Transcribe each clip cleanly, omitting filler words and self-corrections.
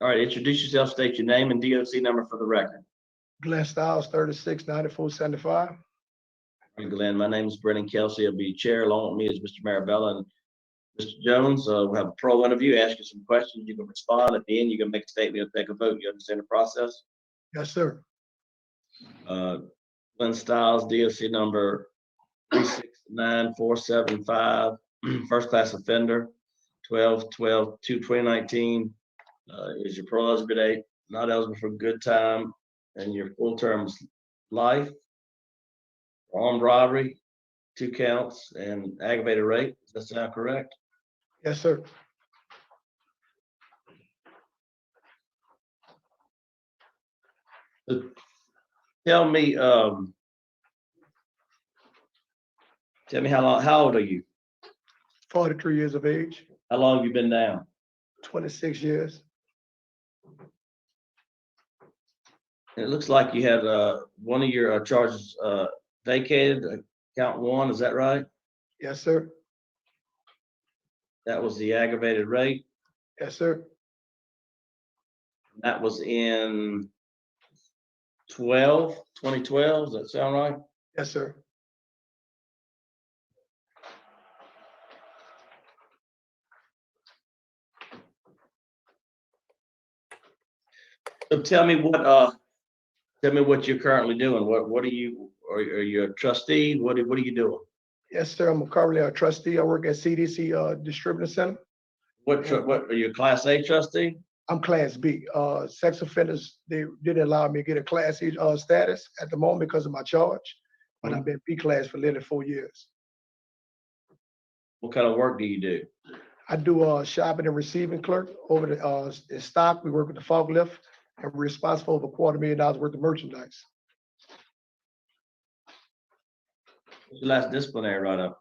All right, introduce yourself, state your name and DOC number for the record. Glen S DOC 369475. All right, Glenn, my name is Brennan Kelsey. I'll be chair. Along with me is Mr. Marabella and Mr. Jones. We'll have a pro interview, ask you some questions. You can respond. At the end, you can make a statement, you'll take a vote. You understand the process? Yes, sir. Glenn Stiles, DOC number 369475, first class offender, 12/12/2019. Is your parole eligible date, not eligible for good time, and your full term is life, armed robbery, 2 counts, and aggravated rape. Does that sound correct? Yes, sir. Tell me how old are you? 43 years of age, How long have you been down? 26 years. It looks like you had one of your charges vacated, count 1, is that right? Yes, sir. That was the aggravated rape. Yes, sir. That was in 2012, does that sound right? Yes, sir. So tell me what you're currently doing. What are you, are you a trustee? What are you doing? Yes, sir. I'm currently a trustee. I work at CDC Distributor Center. What are you, a Class A trustee? I'm Class B. Sex offenders, they didn't allow me to get a Class E status at the moment because of my charge, but I've been B class for nearly 4 years. What kind of work do you do? I do shopping and receiving clerk over the in stock. We work with the forklift, and we're responsible for $250,000 worth of merchandise. What's your last disciplinary write-up?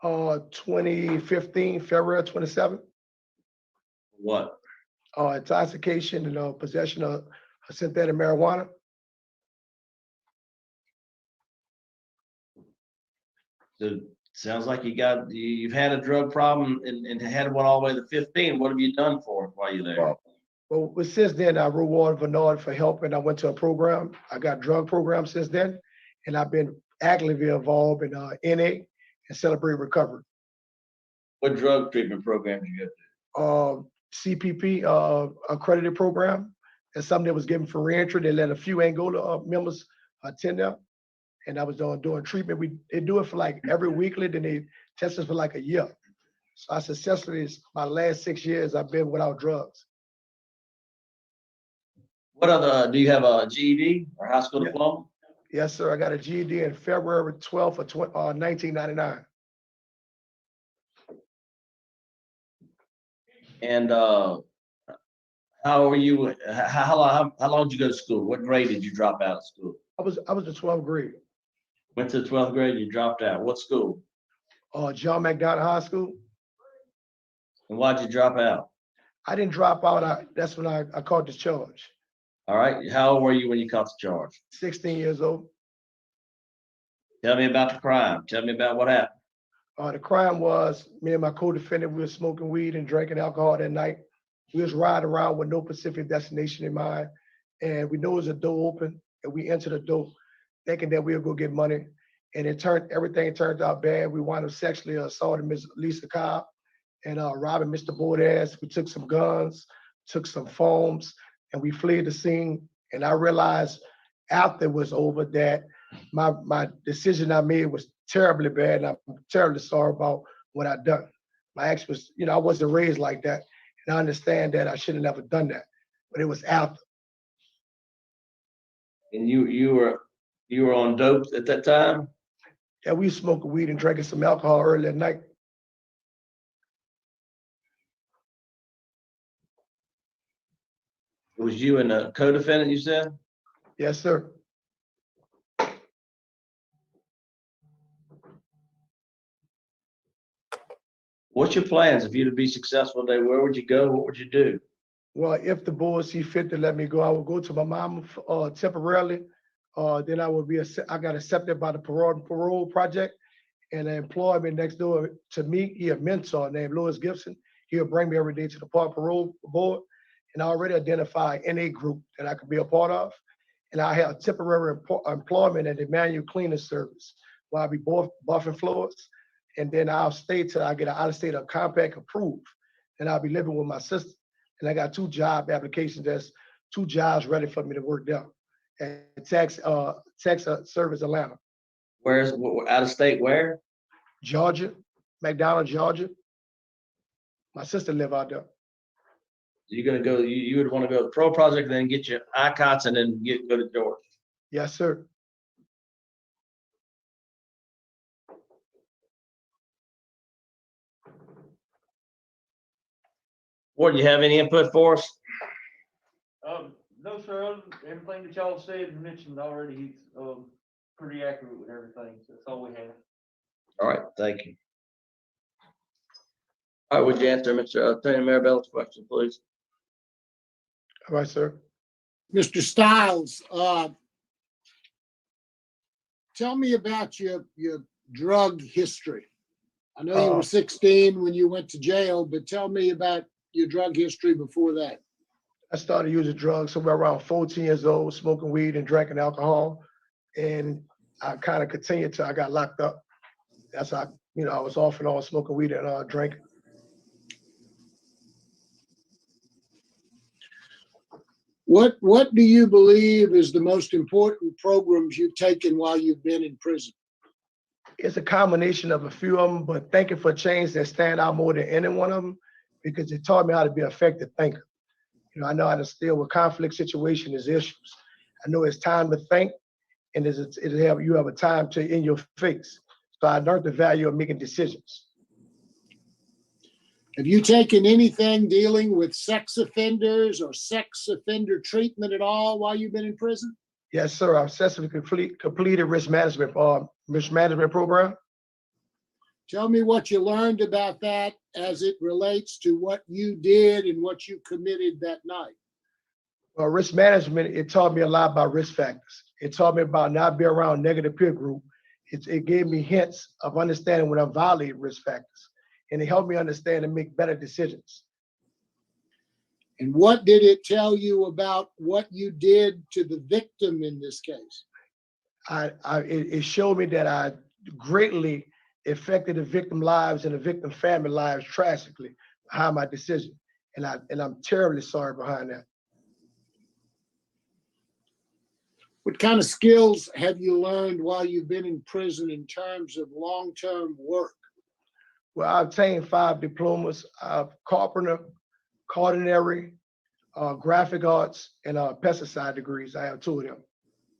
2015, February 27th. What? Intoxication and possession of synthetic marijuana. So sounds like you've had a drug problem and had one all the way to 15. What have you done for it while you're there? Well, since then, I rewarded Bernard for help, and I went to a program. I got drug program since then, and I've been actively involved in NA and Celebrate Recovery. What drug treatment program did you go to? CPP accredited program. That's something that was given for reentry. They let a few Angola members attend there, and I was doing treatment. They do it for like every weekly, then they test us for like a year. So I successfully, my last 6 years, I've been without drugs. What other, do you have a GED or high school diploma? Yes, sir. I got a GED in February 12th of 1999. And how were you? How long did you go to school? What grade did you drop out of school? I was the 12th grade. Went to the 12th grade. You dropped out. What school? John McDonald High School. And why'd you drop out? I didn't drop out. That's when I caught this charge. All right. How old were you when you caught the charge? 16 years old. Tell me about the crime. Tell me about what happened. The crime was me and my co-defendant, we were smoking weed and drinking alcohol that night. We was riding around with no specific destination in mind. And we knew it was a door open, and we entered the door thinking that we would go get money. And everything turned out bad. We wound up sexually assaulting Ms. Lisa Cobb and robbing Mr. Bordas. We took some guns, took some phones, and we fled the scene. And I realized after it was over that my decision I made was terribly bad, and I'm terribly sorry about what I done. My ex was, I wasn't raised like that, and I understand that I should have never done that, but it was after. And you were on dope at that time? Yeah, we smoking weed and drinking some alcohol early at night. It was you and a co-defendant, you said? Yes, sir. What's your plans if you to be successful today? Where would you go? What would you do? Well, if the board see fit to let me go, I would go to my mom temporarily. Then I got accepted by the parole project, and they employ me next door to me. He a mentor named Louis Gibson. He'll bring me every day to the parole board, and I already identified NA group that I could be a part of. And I have temporary employment at the manual cleaning service where I'll be buffing floors. And then I'll stay till I get an out-of-state compact approved. And I'll be living with my sister. And I got 2 job applications. That's 2 jobs ready for me to work down at tax service Atlanta. Where's out of state? Where? Georgia, McDonough, Georgia. My sister live out there. You're gonna go. You would want to go to Pro Project, then get your ICOTS, and then go to Georgia. Yes, sir. Ward, you have any input for us? No, sir. Everything that y'all said and mentioned already, he's pretty accurate with everything. So that's all we have. All right, thank you. All right, would you answer Mr. Attorney Marabell's question, please? All right, sir. Mr. Stiles, tell me about your drug history. I know you were 16 when you went to jail, but tell me about your drug history before that. I started using drugs somewhere around 14 years old, smoking weed and drinking alcohol. And I kind of continued till I got locked up. That's how, I was off and on smoking weed and drinking. What do you believe is the most important programs you've taken while you've been in prison? It's a combination of a few of them, but Thinking for Change that stand out more than any one of them because it taught me how to be an effective thinker. I know how to deal with conflict situations, issues. I know it's time to think, and you have a time to in your face. So I learned the value of making decisions. Have you taken anything dealing with sex offenders or sex offender treatment at all while you've been in prison? Yes, sir. I've successfully completed risk management program. Tell me what you learned about that as it relates to what you did and what you committed that night. Well, risk management, it taught me a lot about risk factors. It taught me about not being around negative peer group. It gave me hints of understanding when I'm violating risk factors. And it helped me understand and make better decisions. And what did it tell you about what you did to the victim in this case? It showed me that I greatly affected the victim lives and the victim family lives tragically behind my decision. And I'm terribly sorry behind that. What kind of skills have you learned while you've been in prison in terms of long-term work? Well, I obtained 5 diplomas: carpenter, culinary, graphic arts, and pesticide degrees. I have 2 of them.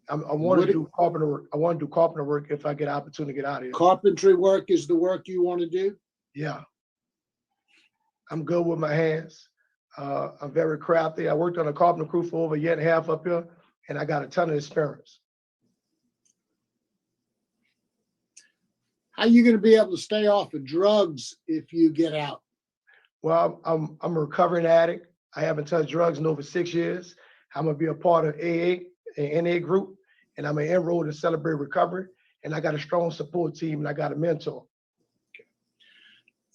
I want to do carpenter work. I want to do carpenter work if I get an opportunity to get out of here. Carpentry work is the work you want to do? Yeah. I'm good with my hands. I'm very crafty. I worked on a carpenter crew for over a year and a half up here, and I got a ton of experience. How are you going to be able to stay off of drugs if you get out? Well, I'm a recovering addict. I haven't touched drugs in over 6 years. I'm gonna be a part of AA and NA group, and I'm gonna enroll to Celebrate Recovery. And I got a strong support team, and I got a mentor.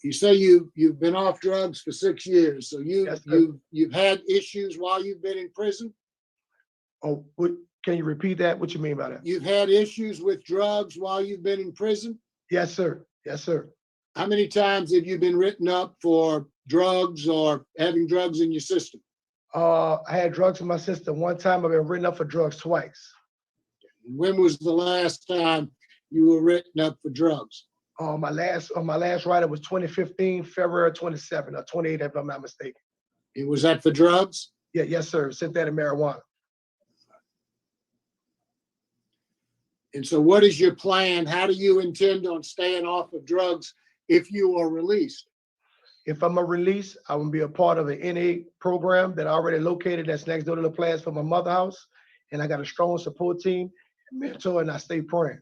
You say you've been off drugs for 6 years, so you've had issues while you've been in prison? Oh, can you repeat that? What you mean by that? You've had issues with drugs while you've been in prison? Yes, sir. Yes, sir. How many times have you been written up for drugs or having drugs in your system? I had drugs in my system 1 time. I've been written up for drugs twice. When was the last time you were written up for drugs? My last write-up was 2015, February 27 or 28, if I'm not mistaken. And was that for drugs? Yeah, yes, sir. Synthetic marijuana. And so what is your plan? How do you intend on staying off of drugs if you are released? If I'm a release, I will be a part of an NA program that I already located that's next door to the place for my mother house. And I got a strong support team, mentor, and I stay praying.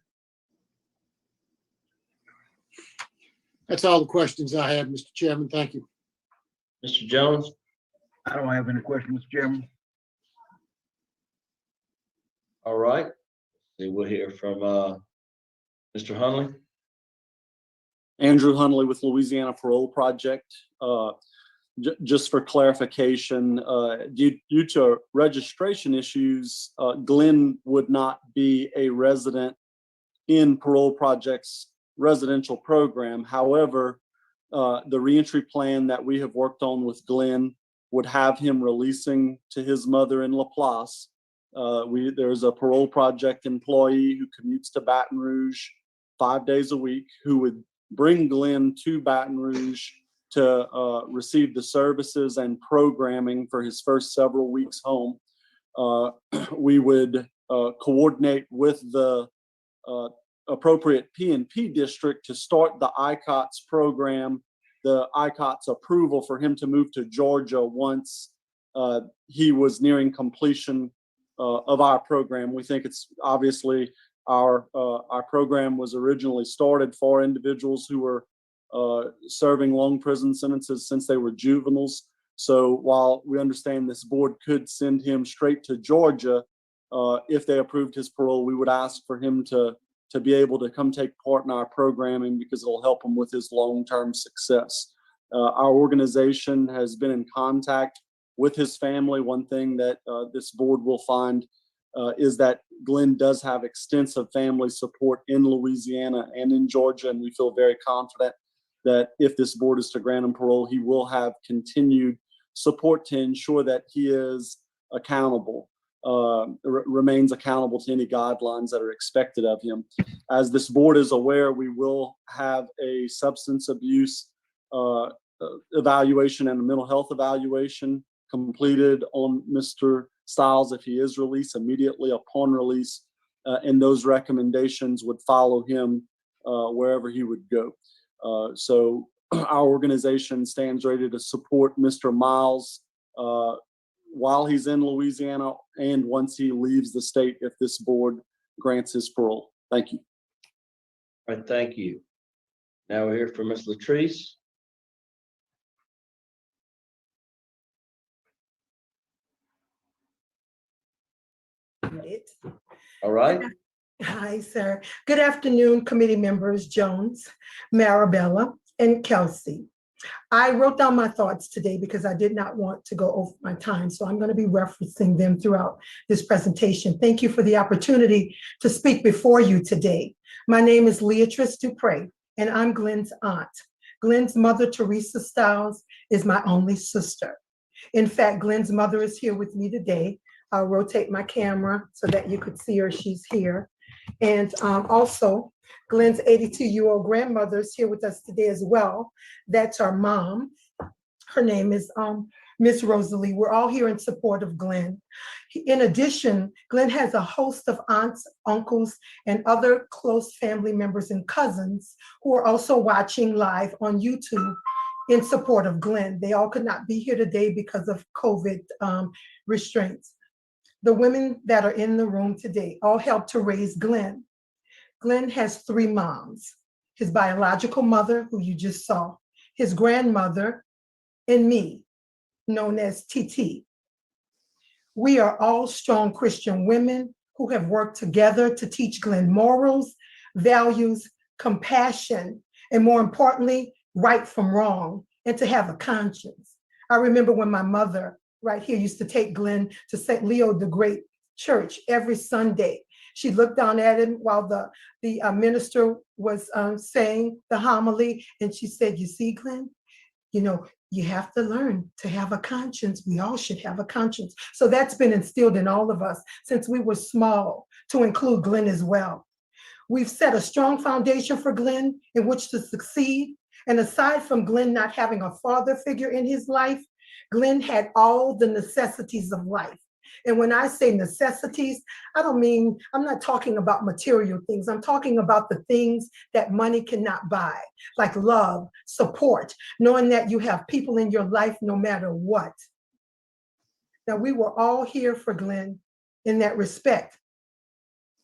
That's all the questions I have, Mr. Chairman. Thank you. Mr. Jones? I don't have any questions, Mr. Chairman. All right. See, we'll hear from Mr. Hunley. Andrew Hunley with Louisiana Parole Project. just for clarification, due to registration issues, Glenn would not be a resident in Parole Project's residential program. However, the reentry plan that we have worked on with Glenn would have him releasing to his mother in Laplace. There's a Parole Project employee who commutes to Baton Rouge 5 days a week who would bring Glenn to Baton Rouge to receive the services and programming for his first several weeks home. We would coordinate with the appropriate P&P district to start the ICOTS program, the ICOTS approval for him to move to Georgia once he was nearing completion of our program. We think it's obviously our program was originally started for individuals who were serving long prison sentences since they were juveniles. So while we understand this board could send him straight to Georgia, if they approved his parole, we would ask for him to be able to come take part in our programming because it'll help him with his long-term success. Our organization has been in contact with his family. One thing that this board will find is that Glenn does have extensive family support in Louisiana and in Georgia, and we feel very confident that if this board is to grant him parole, he will have continued support to ensure that he is accountable, remains accountable to any guidelines that are expected of him. As this board is aware, we will have a substance abuse evaluation and a mental health evaluation completed on Mr. Stiles if he is released immediately upon release, and those recommendations would follow him wherever he would go. So our organization stands ready to support Mr. Miles while he's in Louisiana and once he leaves the state if this board grants his parole. Thank you. All right, thank you. Now we're here for Ms. Latrice. All right. Hi, sir. Good afternoon, committee members Jones, Marabella, and Kelsey. I wrote down my thoughts today because I did not want to go over my time, so I'm going to be referencing them throughout this presentation. Thank you for the opportunity to speak before you today. My name is Leatrice Dupre, and I'm Glenn's aunt. Glenn's mother, Teresa Stiles, is my only sister. In fact, Glenn's mother is here with me today. I'll rotate my camera so that you could see her. She's here. And also, Glenn's 82-year-old grandmother is here with us today as well. That's our mom. Her name is Miss Rosalie. We're all here in support of Glenn. In addition, Glenn has a host of aunts, uncles, and other close family members and cousins who are also watching live on YouTube in support of Glenn. They all could not be here today because of COVID restraints. The women that are in the room today all helped to raise Glenn. Glenn has 3 moms: his biological mother, who you just saw, his grandmother, and me, known as TT. We are all strong Christian women who have worked together to teach Glenn morals, values, compassion, and more importantly, right from wrong, and to have a conscience. I remember when my mother right here used to take Glenn to St. Leo the Great Church every Sunday. She looked down at him while the minister was saying the homily, and she said, "You see, Glenn, you know, you have to learn to have a conscience. We all should have a conscience." So that's been instilled in all of us since we were small, to include Glenn as well. We've set a strong foundation for Glenn in which to succeed. And aside from Glenn not having a father figure in his life, Glenn had all the necessities of life. And when I say necessities, I'm not talking about material things. I'm talking about the things that money cannot buy, like love, support, knowing that you have people in your life no matter what. Now, we were all here for Glenn in that respect,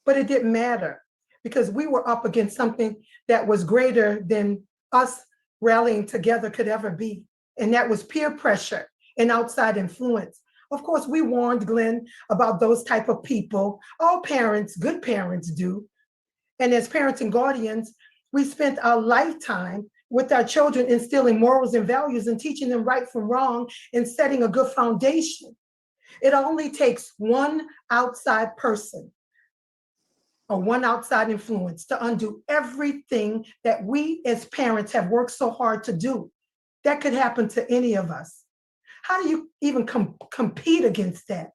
but it didn't matter because we were up against something that was greater than us rallying together could ever be. And that was peer pressure and outside influence. Of course, we warned Glenn about those type of people. All parents, good parents do. And as parents and guardians, we spent our lifetime with our children, instilling morals and values and teaching them right from wrong and setting a good foundation. It only takes one outside person or one outside influence to undo everything that we as parents have worked so hard to do. That could happen to any of us. How do you even compete against that?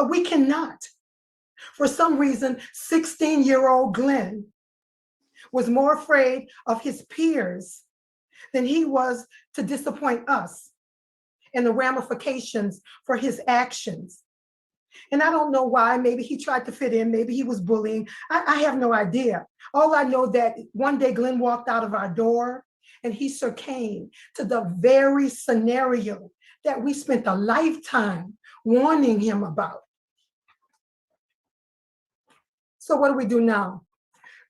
We cannot. For some reason, 16-year-old Glen was more afraid of his peers than he was to disappoint us and the ramifications for his actions. And I don't know why. Maybe he tried to fit in. Maybe he was bullying. I have no idea. All I know that one day Glen walked out of our door and he succumbed to the very scenario that we spent a lifetime warning him about. So what do we do now?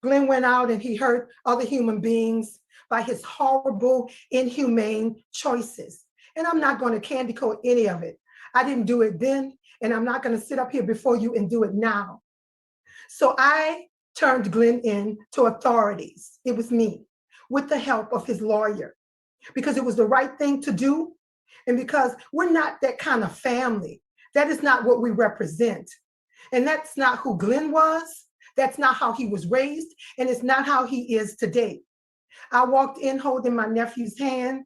Glen went out and he hurt other human beings by his horrible, inhumane choices. And I'm not going to candy coat any of it. I didn't do it then, and I'm not going to sit up here before you and do it now. So I turned Glen in to authorities. It was me, with the help of his lawyer, because it was the right thing to do, and because we're not that kind of family. That is not what we represent. And that's not who Glen was. That's not how he was raised, and it's not how he is today. I walked in holding my nephew's hand,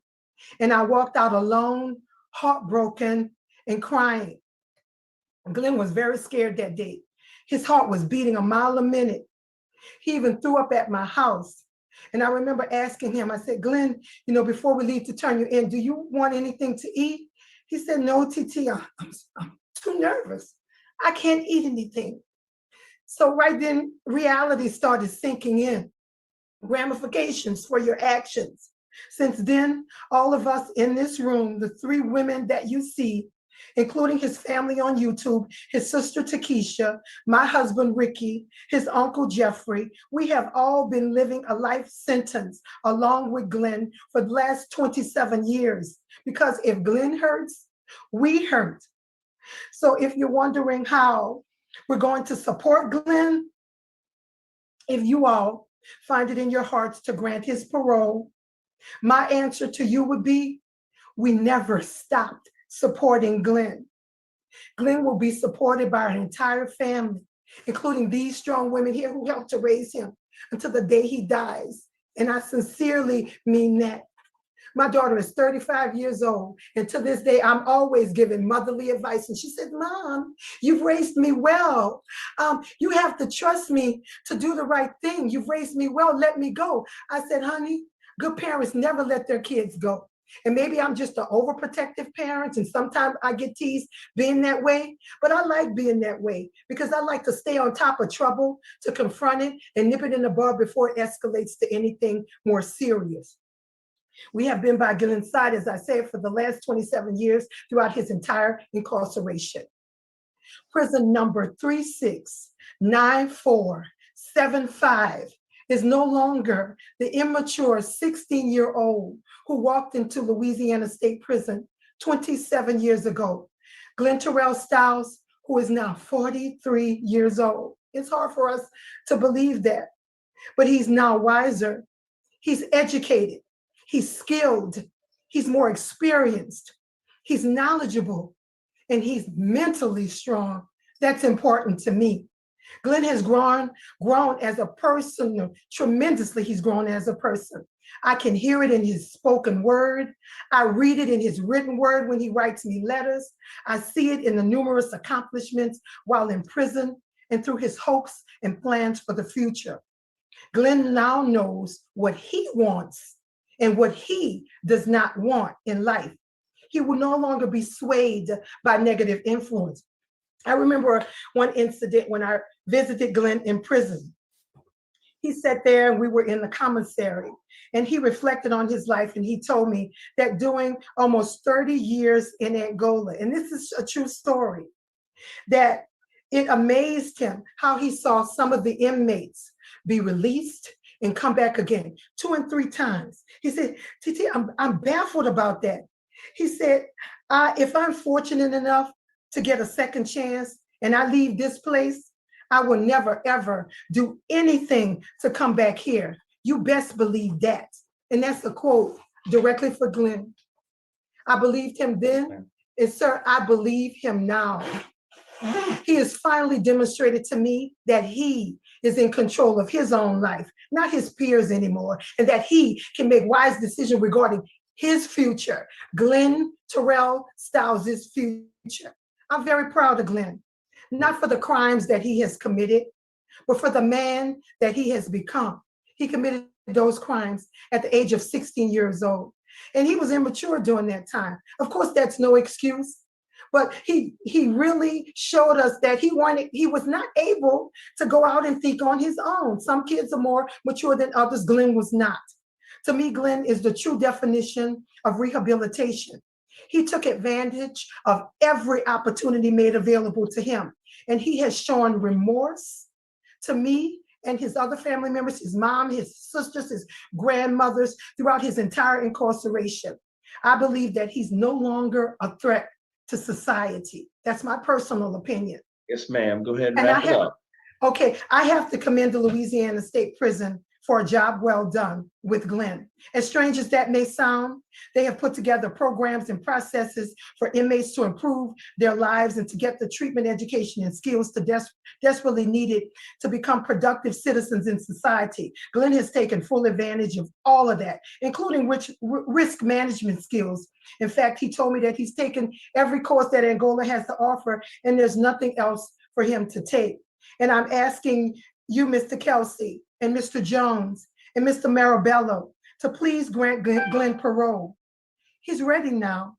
and I walked out alone, heartbroken and crying. Glen was very scared that day. His heart was beating a mile a minute. He even threw up at my house. And I remember asking him, I said, Glen, before we leave to turn you in, do you want anything to eat? He said, no, TT, I'm too nervous. I can't eat anything. So right then, reality started sinking in. Ramifications for your actions. Since then, all of us in this room, the three women that you see, including his family on YouTube, his sister Takesha, my husband Ricky, his uncle Jeffrey, we have all been living a life sentence along with Glen for the last 27 years. Because if Glen hurts, we hurt. So if you're wondering how we're going to support Glen, if you all find it in your hearts to grant his parole, my answer to you would be, we never stopped supporting Glen. Glen will be supported by our entire family, including these strong women here who helped to raise him until the day he dies. And I sincerely mean that. My daughter is 35 years old, and to this day, I'm always giving motherly advice. And she said, Mom, you've raised me well. You have to trust me to do the right thing. You've raised me well, let me go. I said, honey, good parents never let their kids go. And maybe I'm just an overprotective parent, and sometimes I get teased being that way, but I like being that way because I like to stay on top of trouble, to confront it and nip it in the bud before it escalates to anything more serious. We have been by Glen's side, as I said, for the last 27 years throughout his entire incarceration. Prison number 369475 is no longer the immature 16-year-old who walked into Louisiana State Prison 27 years ago. Glen Terrell Stiles, who is now 43 years old. It's hard for us to believe that, but he's now wiser. He's educated. He's skilled, he's more experienced, he's knowledgeable, and he's mentally strong. That's important to me. Glen has grown as a person, tremendously he's grown as a person. I can hear it in his spoken word. I read it in his written word when he writes me letters. I see it in the numerous accomplishments while in prison and through his hopes and plans for the future. Glen now knows what he wants and what he does not want in life. He will no longer be swayed by negative influence. I remember one incident when I visited Glen in prison. He sat there and we were in the commissary and he reflected on his life and he told me that doing almost 30 years in Angola, and this is a true story, that it amazed him how he saw some of the inmates be released and come back again 2 and 3 times. He said, TT, I'm baffled about that. He said, if I'm fortunate enough to get a second chance and I leave this place, I will never, ever do anything to come back here. You best believe that. And that's a quote directly for Glen. I believed him then, and sir, I believe him now. He has finally demonstrated to me that he is in control of his own life, not his peers anymore, and that he can make wise decisions regarding his future, Glen Terrell Stiles' future. I'm very proud of Glen, not for the crimes that he has committed, but for the man that he has become. He committed those crimes at the age of 16 years old, and he was immature during that time. Of course, that's no excuse. But he really showed us that he was not able to go out and think on his own. Some kids are more mature than others. Glen was not. To me, Glen is the true definition of rehabilitation. He took advantage of every opportunity made available to him. And he has shown remorse to me and his other family members, his mom, his sisters, his grandmothers, throughout his entire incarceration. I believe that he's no longer a threat to society. That's my personal opinion. Yes, ma'am. Go ahead and And wrap it up. Okay, I have to commend the Louisiana State Prison for a job well done with Glen. As strange as that may sound, they have put together programs and processes for inmates to improve their lives and to get the treatment, education, and skills to desperately needed to become productive citizens in society. Glen has taken full advantage of all of that, including risk management skills. In fact, he told me that he's taken every course that Angola has to offer, and there's nothing else for him to take. And I'm asking you, Mr. Kelsey, and Mr. Jones, and Mr. Marabello, to please grant Glen parole. He's ready now.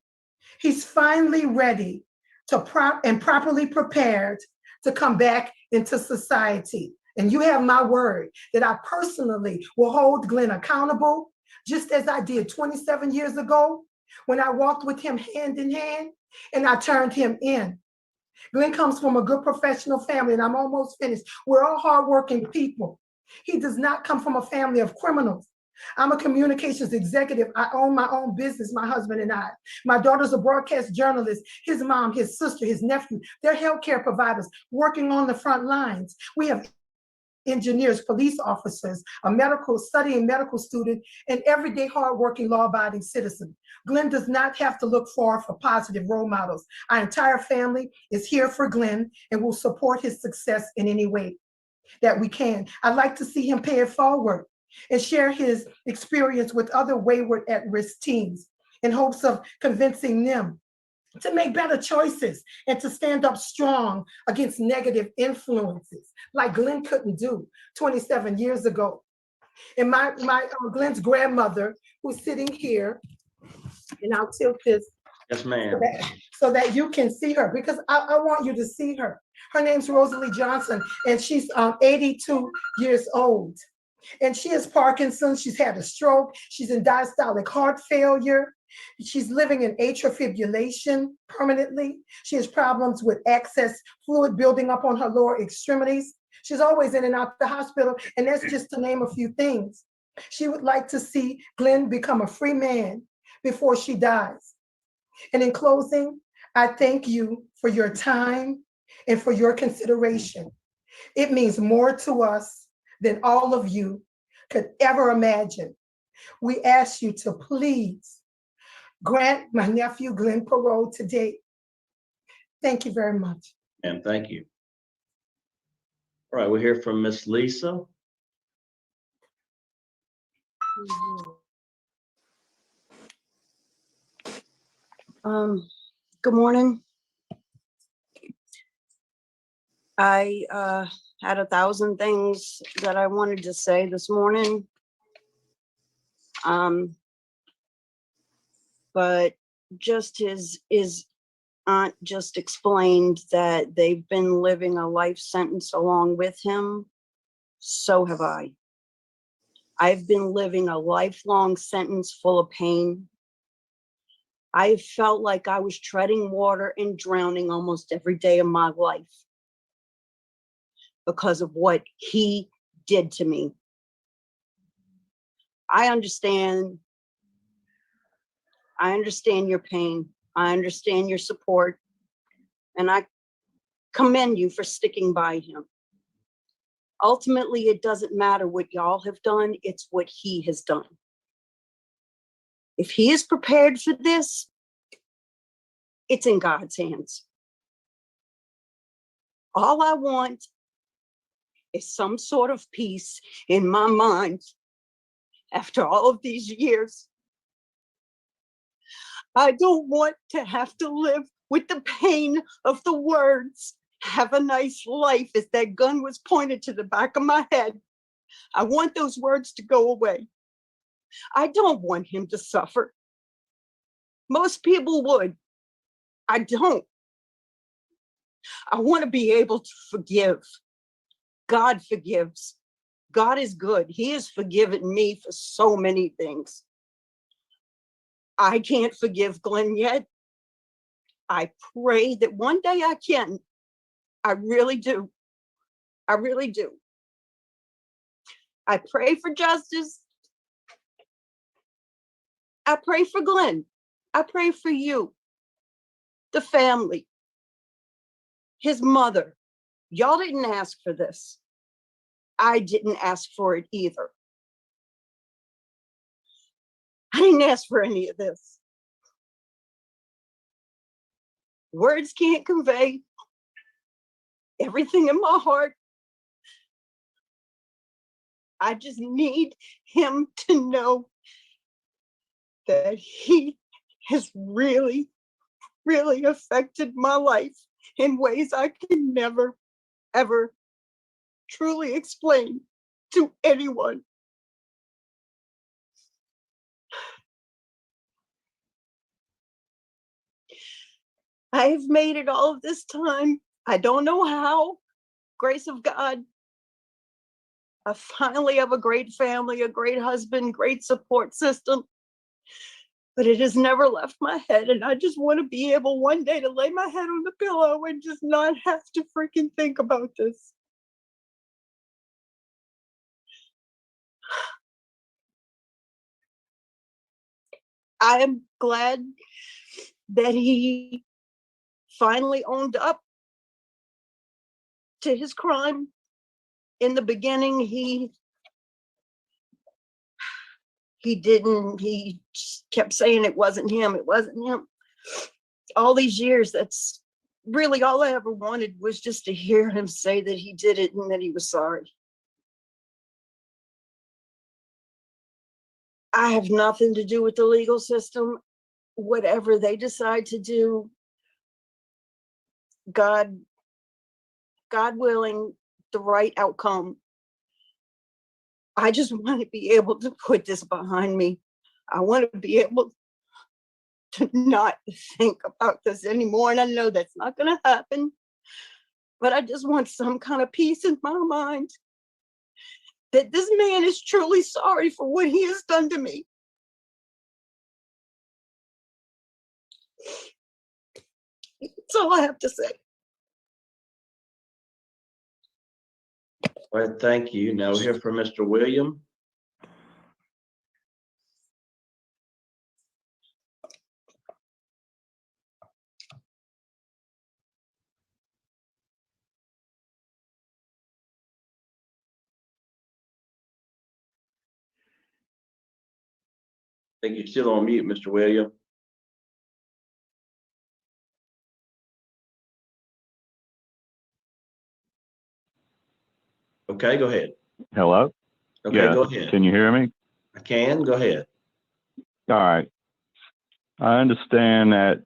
He's finally ready to properly prepared to come back into society. And you have my word that I personally will hold Glen accountable, just as I did 27 years ago when I walked with him hand in hand and I turned him in. Glen comes from a good professional family, and I'm almost finished. We're all hardworking people. He does not come from a family of criminals. I'm a communications executive. I own my own business, my husband and I. My daughter's a broadcast journalist. His mom, his sister, his nephew, they're healthcare providers working on the front lines. We have engineers, police officers, a studying medical student, and everyday hardworking law-abiding citizen. Glen does not have to look far for positive role models. Our entire family is here for Glen and will support his success in any way that we can. I'd like to see him pay it forward and share his experience with other wayward at-risk teens in hopes of convincing them to make better choices and to stand up strong against negative influences like Glen couldn't do 27 years ago. And my Glen's grandmother, who's sitting here, and I'll tilt this Yes, ma'am. so that you can see her, because I want you to see her. Her name's Rosalie Johnson, and she's 82 years old. And she has Parkinson's, she's had a stroke, she's in diastolic heart failure, she's living in atrial fibrillation permanently. She has problems with excess fluid building up on her lower extremities. She's always in and out the hospital, and that's just to name a few things. She would like to see Glen become a free man before she dies. And in closing, I thank you for your time and for your consideration. It means more to us than all of you could ever imagine. We ask you to please grant my nephew Glen parole today. Thank you very much. And thank you. All right, we'll hear from Miss Lisa. Good morning. I had 1,000 things that I wanted to say this morning. But just his aunt just explained that they've been living a life sentence along with him. So have I. I've been living a lifelong sentence full of pain. I felt like I was treading water and drowning almost every day of my life because of what he did to me. I understand your pain. I understand your support, and I commend you for sticking by him. Ultimately, it doesn't matter what y'all have done, it's what he has done. If he is prepared for this, it's in God's hands. All I want is some sort of peace in my mind after all of these years. I don't want to have to live with the pain of the words, "have a nice life," as that gun was pointed to the back of my head. I want those words to go away. I don't want him to suffer. Most people would. I don't. I want to be able to forgive. God forgives. God is good. He has forgiven me for so many things. I can't forgive Glenn yet. I pray that one day I can. I really do. I really do. I pray for justice. I pray for Glenn. I pray for you, the family, his mother. Y'all didn't ask for this. I didn't ask for it either. I didn't ask for any of this. Words can't convey everything in my heart. I just need him to know that he has really, really affected my life in ways I can never, ever truly explain to anyone. I have made it all of this time. I don't know how. Grace of God. I finally have a great family, a great husband, great support system. But it has never left my head. And I just want to be able one day to lay my head on the pillow and just not have to freaking think about this. I am glad that he finally owned up to his crime. In the beginning, he just kept saying it wasn't him, it wasn't him. All these years, that's really all I ever wanted, was just to hear him say that he did it and that he was sorry. I have nothing to do with the legal system. Whatever they decide to do, God willing, the right outcome. I just want to be able to put this behind me. I want to be able to not think about this anymore. And I know that's not going to happen, but I just want some kind of peace in my mind that this man is truly sorry for what he has done to me. That's all I have to say. All right, thank you. Now we'll hear from Mr. William. I think you're still on mute, Mr. William. Okay, go ahead. Hello? Okay, Yeah. go ahead. Can you hear me? I can, go ahead. All right. I understand that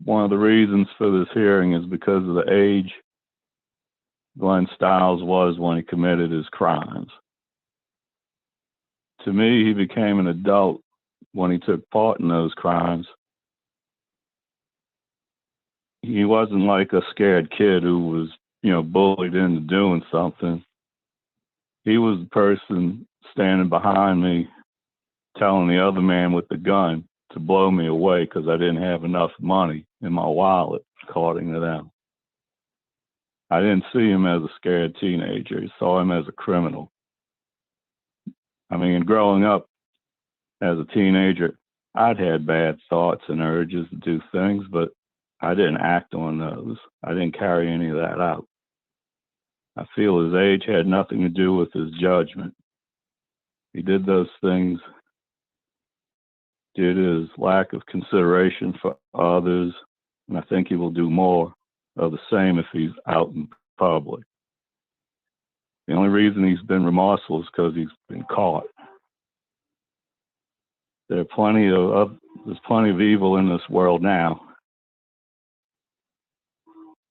one of the reasons for this hearing is because of the age Glenn Stiles was when he committed his crimes. To me, he became an adult when he took part in those crimes. He wasn't like a scared kid who was, bullied into doing something. He was the person standing behind me telling the other man with the gun to blow me away because I didn't have enough money in my wallet, according to them. I didn't see him as a scared teenager. I saw him as a criminal. I mean, growing up as a teenager, I'd had bad thoughts and urges to do things, but I didn't act on those. I didn't carry any of that out. I feel his age had nothing to do with his judgment. He did those things due to his lack of consideration for others, and I think he will do more of the same if he's out in public. The only reason he's been remorseful is because he's been caught. There's plenty of evil in this world now,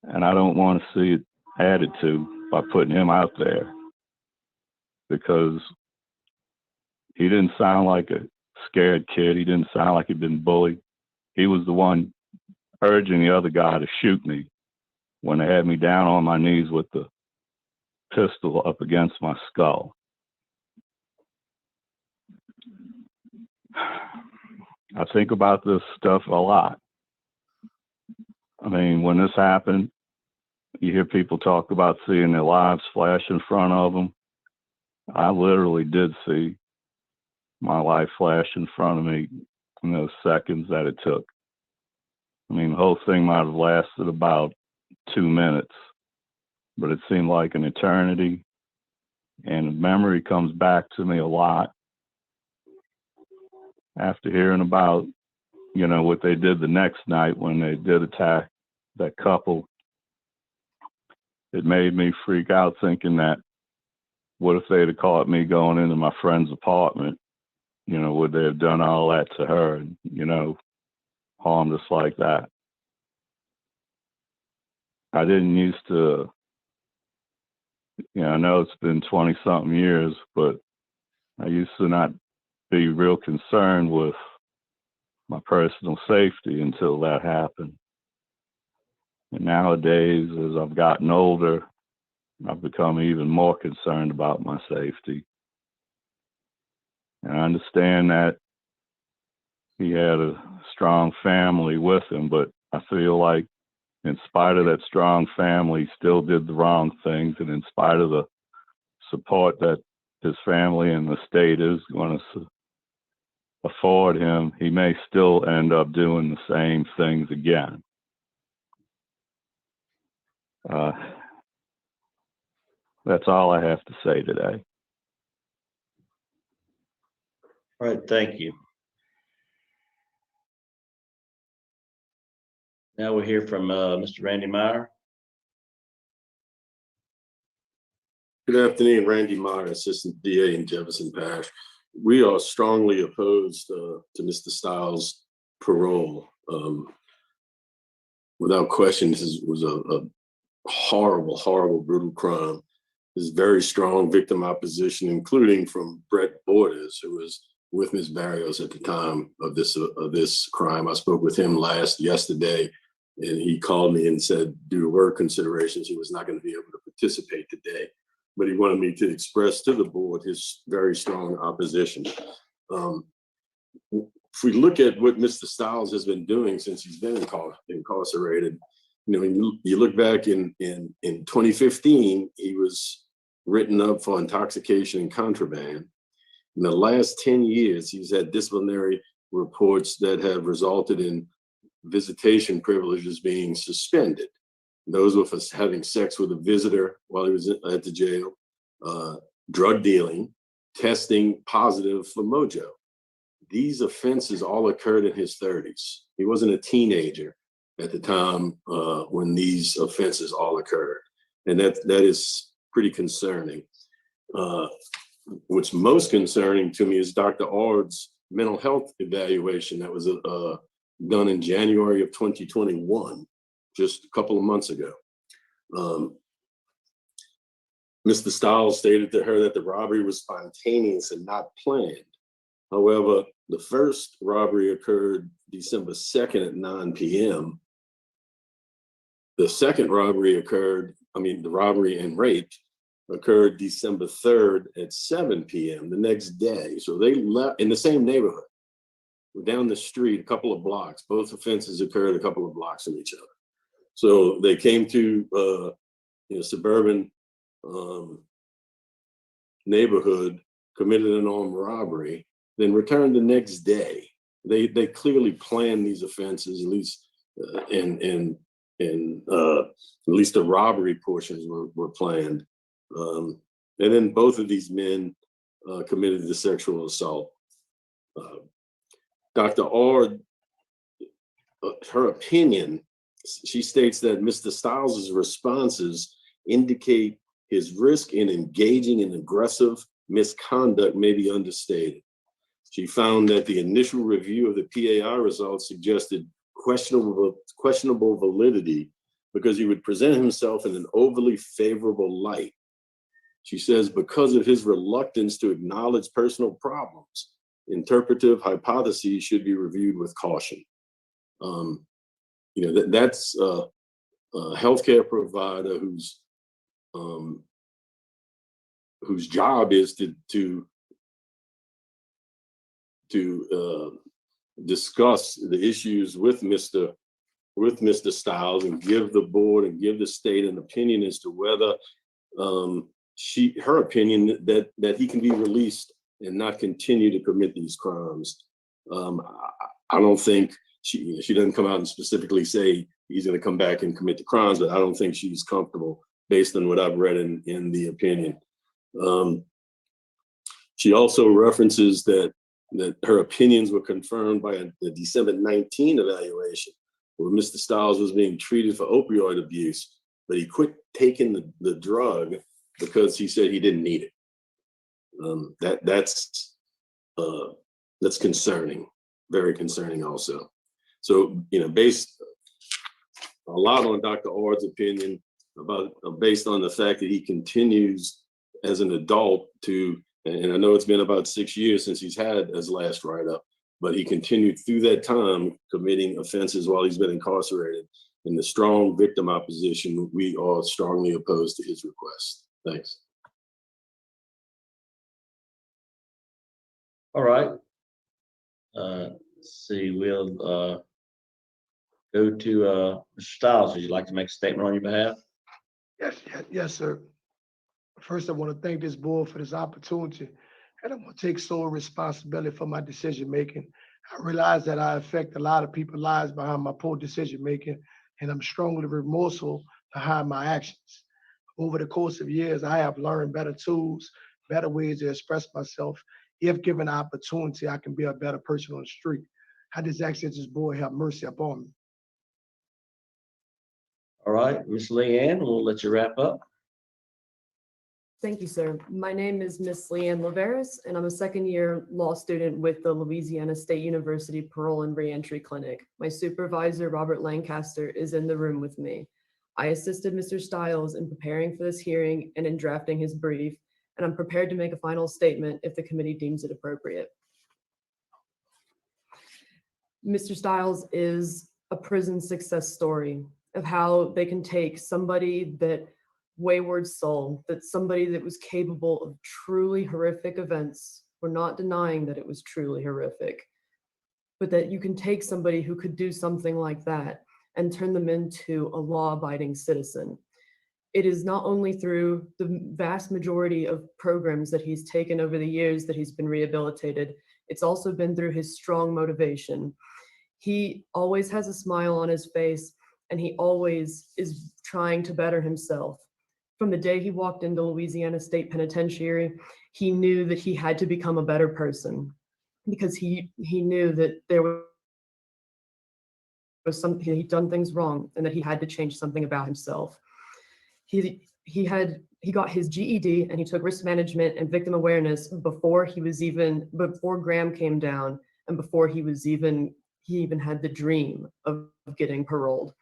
and I don't want to see it added to by putting him out there, because he didn't sound like a scared kid. He didn't sound like he'd been bullied. He was the one urging the other guy to shoot me when they had me down on my knees with the pistol up against my skull. I think about this stuff a lot. I mean, when this happened, you hear people talk about seeing their lives flash in front of them. I literally did see my life flash in front of me in those seconds that it took. I mean, the whole thing might have lasted about 2 minutes, but it seemed like an eternity. And memory comes back to me a lot after hearing about, you know, what they did the next night when they did attack that couple. It made me freak out, thinking that, what if they'd have caught me going into my friend's apartment? You know, would they have done all that to her and, you know, harmed us like that? I didn't used to, you know, I know it's been 20-something years, but I used to not be real concerned with my personal safety until that happened. And nowadays, as I've gotten older, I've become even more concerned about my safety. And I understand that he had a strong family with him, but I feel like in spite of that strong family, he still did the wrong things. And in spite of the support that his family and the state is going to afford him, he may still end up doing the same things again. That's all I have to say today. All right, thank you. Now we'll hear from Mr. Randy Meyer. Good afternoon, Randy Meyer, Assistant DA in Jefferson Parish. We are strongly opposed to Mr. Stiles' parole. Without question, this was a horrible, horrible, brutal crime. There's very strong victim opposition, including from Brett Borders, who was with Ms. Barrios at the time of this crime. I spoke with him yesterday, and he called me and said, due to work considerations, he was not going to be able to participate today. But he wanted me to express to the board his very strong opposition. If we look at what Mr. Stiles has been doing since he's been incarcerated, you know, when you look back in 2015, he was written up for intoxication and contraband. In the last 10 years, he's had disciplinary reports that have resulted in visitation privileges being suspended. Those were for having sex with a visitor while he was at the jail, drug dealing, testing positive for mojo. These offenses all occurred in his 30s. He wasn't a teenager at the time when these offenses all occurred. And that is pretty concerning. What's most concerning to me is Dr. Ord's mental health evaluation that was done in January of 2021, just a couple of months ago. Mr. Stiles stated to her that the robbery was spontaneous and not planned. However, the first robbery occurred December 2nd at 9 p.m. The second robbery the robbery and rape occurred December 3rd at 7 p.m. the next day. So they left in the same neighborhood, down the street, a couple of blocks. Both offenses occurred a couple of blocks from each other. So they came to suburban neighborhood, committed an armed robbery, then returned the next day. They clearly planned these offenses, at least at least the robbery portions were planned. And then both of these men committed the sexual assault. Dr. Ord, her opinion, she states that Mr. Stiles' responses indicate his risk in engaging in aggressive misconduct may be understated. She found that the initial review of the PAI results suggested questionable validity because he would present himself in an overly favorable light. She says because of his reluctance to acknowledge personal problems, interpretive hypotheses should be reviewed with caution. That's a healthcare provider whose job is to discuss the issues with Mr. Stiles and give the board and give the state an opinion as to whether her opinion that he can be released and not continue to commit these crimes. I don't think she doesn't come out and specifically say he's going to come back and commit the crimes, but I don't think she's comfortable based on what I've read in the opinion. She also references that her opinions were confirmed by the December 19 evaluation, where Mr. Stiles was being treated for opioid abuse, but he quit taking the drug because he said he didn't need it. That's concerning, very concerning also. So, based a lot on Dr. Ord's opinion based on the fact that he continues as an adult and I know it's been about 6 years since he's had his last write-up, but he continued through that time committing offenses while he's been incarcerated. In the strong victim opposition, we are strongly opposed to his request. Thanks. All right. Let's see, we'll go to Mr. Stiles. Would you like to make a statement on your behalf? Yes, sir. First, I want to thank this board for this opportunity, and I'm going to take sole responsibility for my decision-making. I realize that I affect a lot of people's lives behind my poor decision-making, and I'm strongly remorseful behind my actions. Over the course of years, I have learned better tools, better ways to express myself. If given the opportunity, I can be a better person on the street. I just ask that this board have mercy upon me. All right, Ms. Leanne, we'll let you wrap up. Thank you, sir. My name is Miss Leanne Laveris, and I'm a second-year law student with the Louisiana State University Parole and Reentry Clinic. My supervisor, Robert Lancaster, is in the room with me. I assisted Mr. Stiles in preparing for this hearing and in drafting his brief, and I'm prepared to make a final statement if the committee deems it appropriate. Mr. Stiles is a prison success story of how they can take somebody that wayward soul, that somebody that was capable of truly horrific events. We're not denying that it was truly horrific, but that you can take somebody who could do something like that and turn them into a law-abiding citizen. It is not only through the vast majority of programs that he's taken over the years that he's been rehabilitated, it's also been through his strong motivation. He always has a smile on his face, and he always is trying to better himself. From the day he walked into Louisiana State Penitentiary, he knew that he had to become a better person because he knew that there was something, he'd done things wrong and that he had to change something about himself. He got his GED and he took risk management and victim awareness before Graham came down and before he even had the dream of getting paroled.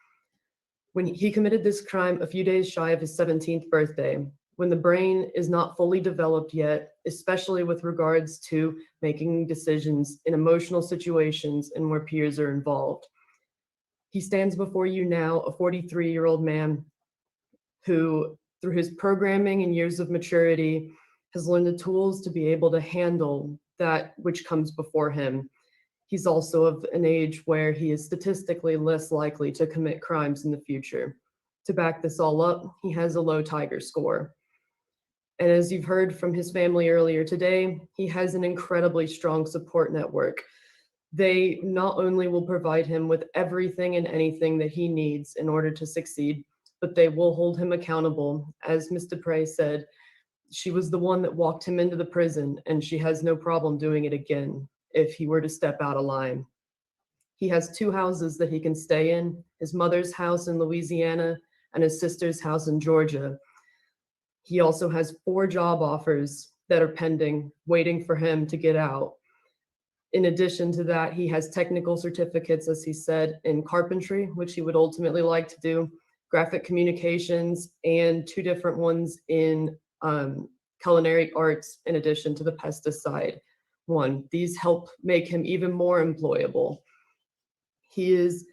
When he committed this crime a few days shy of his 17th birthday, when the brain is not fully developed yet, especially with regards to making decisions in emotional situations and where peers are involved. He stands before you now, a 43-year-old man who, through his programming and years of maturity, has learned the tools to be able to handle that which comes before him. He's also of an age where he is statistically less likely to commit crimes in the future. To back this all up, he has a low Tiger score. And as you've heard from his family earlier today, he has an incredibly strong support network. They not only will provide him with everything and anything that he needs in order to succeed, but they will hold him accountable. As Ms. Dupre said, she was the one that walked him into the prison, and she has no problem doing it again if he were to step out of line. He has 2 houses that he can stay in, his mother's house in Louisiana and his sister's house in Georgia. He also has 4 job offers that are pending, waiting for him to get out. In addition to that, he has technical certificates, as he said, in carpentry, which he would ultimately like to do, graphic communications, and 2 different ones in culinary arts, in addition to the pesticide one. These help make him even more employable. He is,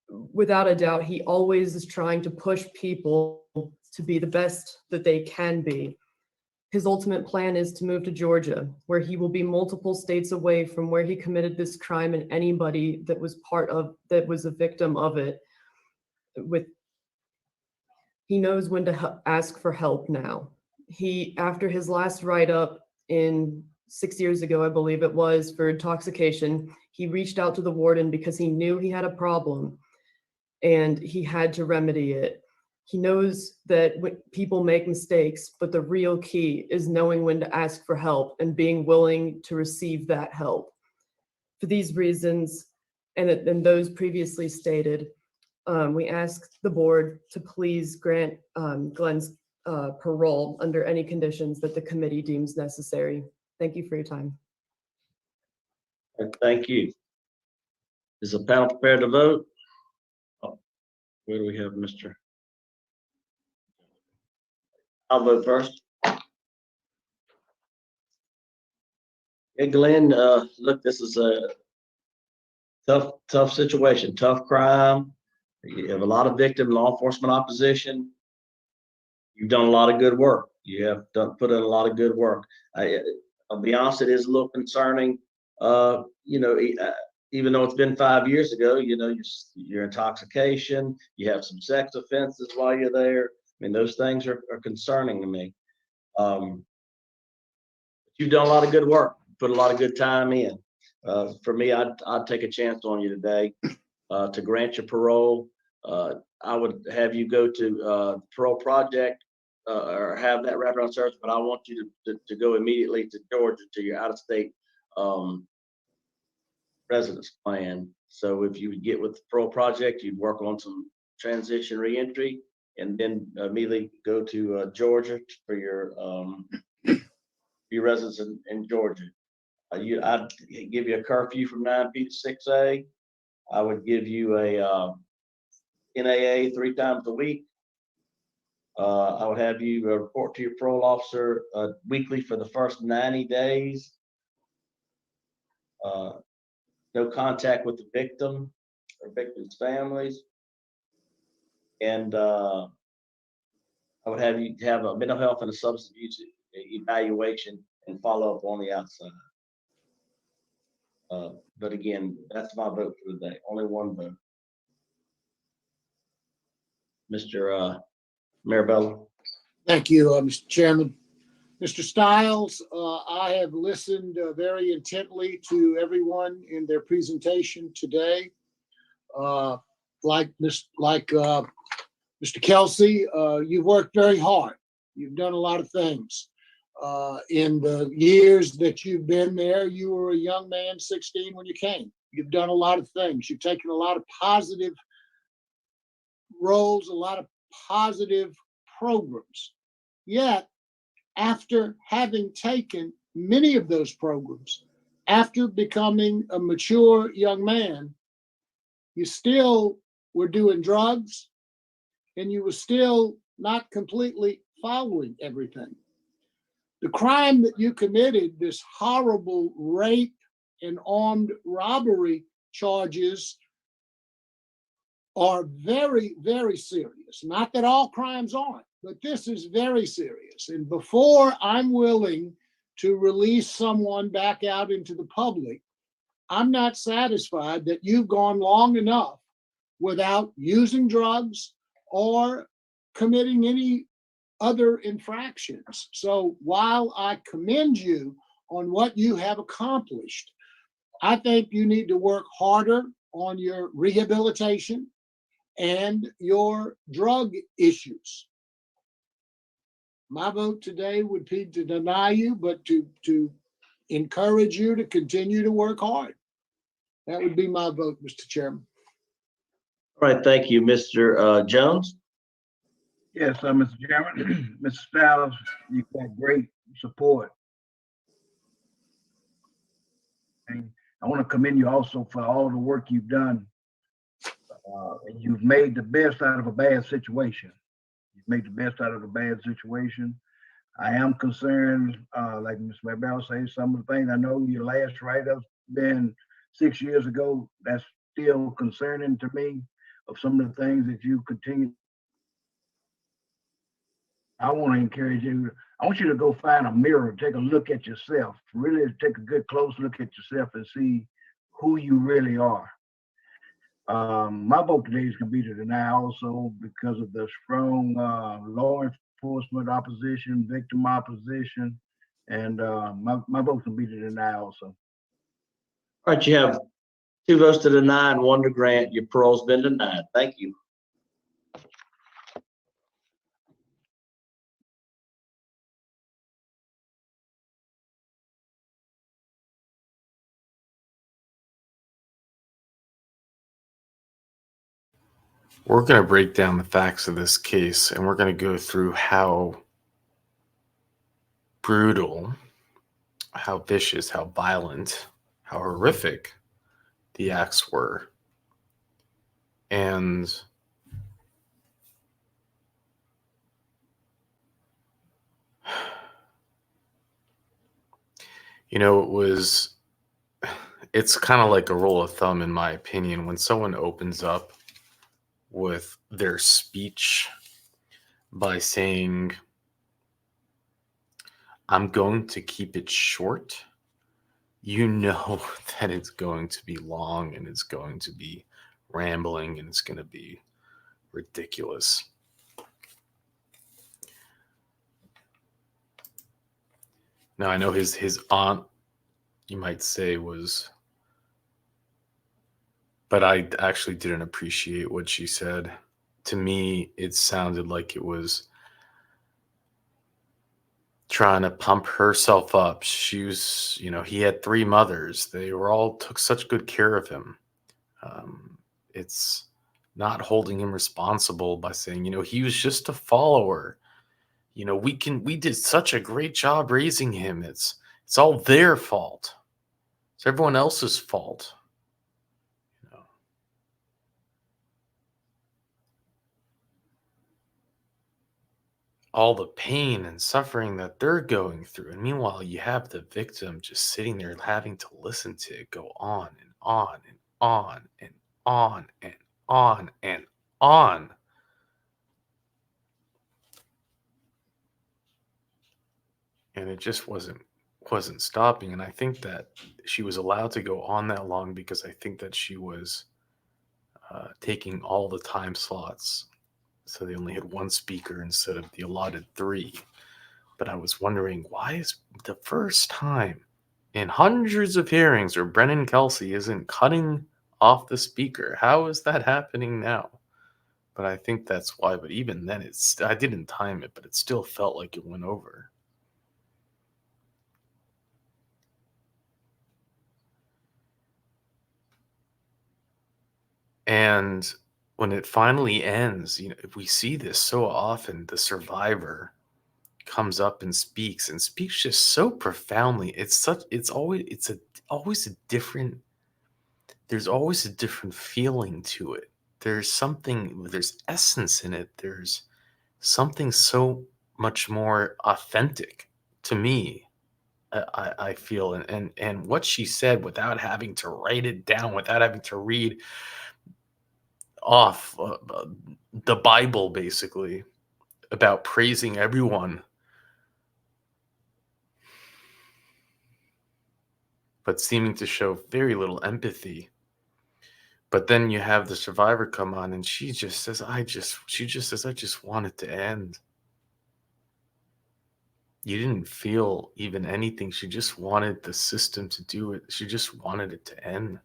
without a doubt, he always is trying to push people to be the best that they can be. His ultimate plan is to move to Georgia, where he will be multiple states away from where he committed this crime and anybody that was that was a victim of it. He knows when to ask for help now. After his last write-up 6 years ago, I believe it was, for intoxication, he reached out to the warden because he knew he had a problem and he had to remedy it. He knows that people make mistakes, but the real key is knowing when to ask for help and being willing to receive that help. For these reasons, and those previously stated, we ask the board to please grant Glen's parole under any conditions that the committee deems necessary. Thank you for your time. Thank you. Is the panel prepared to vote? Oh, where do we have Mr.? I'll vote first. Hey, Glenn, look, this is a tough situation, tough crime. You have a lot of victim law enforcement opposition. You've done a lot of good work. You have put in a lot of good work. I'll be honest, it is a little concerning. Even though it's been 5 years ago, your intoxication, you have some sex offenses while you're there. I mean, those things are concerning to me. You've done a lot of good work, put a lot of good time in. For me, I'd take a chance on you today to grant you parole. I would have you go to parole project or have that wraparound service, but I want you to go immediately to Georgia to your out-of-state residence plan. So if you would get with the parole project, you'd work on some transition reentry, and then immediately go to Georgia for your residence in Georgia. I'd give you a curfew from 9 p to 6 a. I would give you a NAA 3 times a week. I would have you report to your parole officer weekly for the first 90 days. No contact with the victim or victims' families. And I would have you have a mental health and a substance abuse evaluation and follow up on the outside. But again, that's my vote for the day. Only one vote. Mr. Marabella. Thank you, Mr. Chairman. Mr. Stiles, I have listened very intently to everyone in their presentation today. Like Mr. Kelsey, you've worked very hard. You've done a lot of things. In the years that you've been there, you were a young man, 16 when you came. You've done a lot of things. You've taken a lot of positive roles, a lot of positive programs. Yet, after having taken many of those programs, after becoming a mature young man, you still were doing drugs and you were still not completely following everything. The crime that you committed, this horrible rape and armed robbery charges, are very, very serious. Not that all crimes aren't, but this is very serious. And before I'm willing to release someone back out into the public, I'm not satisfied that you've gone long enough without using drugs or committing any other infractions. So while I commend you on what you have accomplished, I think you need to work harder on your rehabilitation and your drug issues. My vote today would be to deny you, but to encourage you to continue to work hard. That would be my vote, Mr. Chairman. All right, thank you, Mr. Jones. Yes, Mr. Chairman, Mr. Stiles, you've got great support. And I want to commend you also for all the work you've done. And you've made the best out of a bad situation. You've made the best out of a bad situation. I am concerned, like Ms. Mabel says, some of the things I know your last write-up's been 6 years ago. That's still concerning to me of some of the things that you continue. I want to encourage you. I want you to go find a mirror, take a look at yourself, really take a good close look at yourself and see who you really are. My vote today is going to be to deny also because of the strong law enforcement opposition, victim opposition, and my vote will be to deny also. All right, you have 2 votes to deny and 1 to grant. Your parole's been denied. Thank you. We're going to break down the facts of this case, and we're going to go through how brutal, how vicious, how violent, how horrific the acts were. And it's kind of like a rule of thumb, in my opinion, when someone opens up with their speech by saying, I'm going to keep it short, you know that it's going to be long and it's going to be rambling and it's going to be ridiculous. Now, I know his aunt, you might say, but I actually didn't appreciate what she said. To me, it sounded like it was trying to pump herself up. She was, he had 3 mothers. They took such good care of him. It's not holding him responsible by saying, he was just a follower. We did such a great job raising him. It's all their fault. It's everyone else's fault. All the pain and suffering that they're going through. And meanwhile, you have the victim just sitting there having to listen to it go on and on and on and on and on and on. And it just wasn't stopping. And I think that she was allowed to go on that long because I think that she was taking all the time slots. So they only had 1 speaker instead of the allotted 3. But I was wondering, why is the first time in hundreds of hearings where Brennan Kelsey isn't cutting off the speaker? How is that happening now? But I think that's why. But even then, I didn't time it, but it still felt like it went over. And when it finally ends, we see this so often. The survivor comes up and speaks just so profoundly. There's always a different feeling to it. There's essence in it. There's something so much more authentic to me. I feel, and what she said without having to write it down, without having to read off the Bible, basically, about praising everyone, but seeming to show very little empathy. But then you have the survivor come on and she just says, I just want it to end. You didn't feel even anything. She just wanted the system to do it. She just wanted it to end.